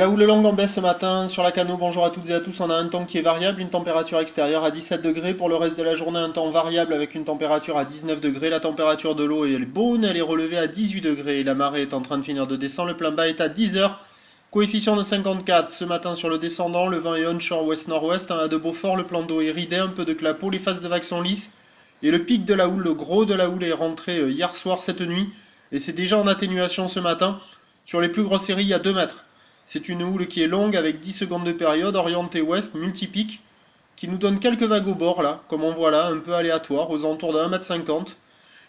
La houle longue en baisse ce matin sur la Cano. Bonjour à toutes et à tous. On a un temps qui est variable, une température extérieure à 17 degrés. Pour le reste de la journée, un temps variable avec une température à 19 degrés. La température de l'eau est bonne, elle est relevée à 18 degrés. La marée est en train de finir de descendre. Le plein bas est à 10 heures. Coefficient de 54 ce matin sur le descendant. Le vent est onshore ouest-nord-ouest. À de Beaufort, le plan d'eau est ridé, un peu de clapot. Les phases de vagues sont lisses. Et le pic de la houle, le gros de la houle est rentré hier soir, cette nuit. Et c'est déjà en atténuation ce matin. Sur les plus grosses séries, il y a 2 mètres. C'est une houle qui est longue avec 10 secondes de période, orientée ouest, multipique, qui nous donne quelques vagues au bord là, comme on voit là, un peu aléatoire, aux alentours de 1,50 m.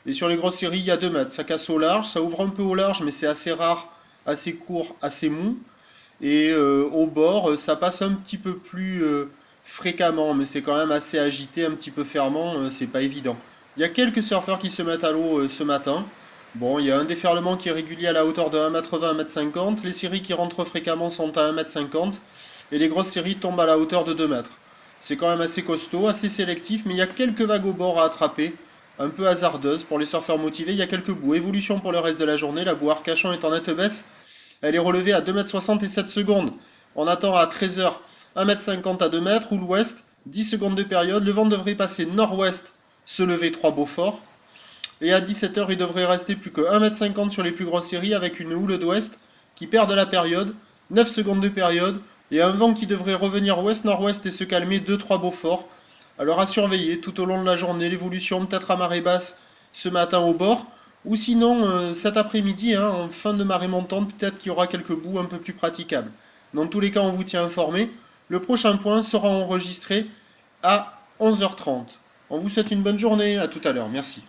Et sur les grosses séries, il y a 2 mètres. Ça casse au large, ça ouvre un peu au large, mais c'est assez rare, assez court, assez mou. Et au bord, ça passe un petit peu plus fréquemment, mais c'est quand même assez agité, un petit peu fermant, c'est pas évident. Il y a quelques surfeurs qui se mettent à l'eau ce matin. Bon, il y a un déferlement qui est régulier à la hauteur de 1,20 m, 1,50 m. Les séries qui rentrent fréquemment sont à 1,50 m. Et les grosses séries tombent à la hauteur de 2 mètres. C'est quand même assez costaud, assez sélectif, mais il y a quelques vagues au bord à attraper. Un peu hasardeuses pour les surfeurs motivés. Il y a quelques boues. Évolution pour le reste de la journée. La boue Arcachon est en nette baisse. Elle est relevée à 2,60 m et 7 secondes. On attend à 13 h 1,50 m à 2 mètres. Ou l'ouest, 10 secondes de période. Le vent devrait passer nord-ouest, se lever 3 Beaufort. Et à 17 h, il devrait rester plus que 1,50 m sur les plus grosses séries avec une houle d'ouest qui perd de la période, 9 secondes de période, et un vent qui devrait revenir ouest-nord-ouest et se calmer 2-3 Beaufort. Alors à surveiller tout au long de la journée, l'évolution peut-être à marée basse ce matin au bord, ou sinon cet après-midi, en fin de marée montante, peut-être qu'il y aura quelques boues un peu plus praticables. Dans tous les cas, on vous tient informé. Le prochain point sera enregistré à 11 h 30. On vous souhaite une bonne journée, à tout à l'heure, merci.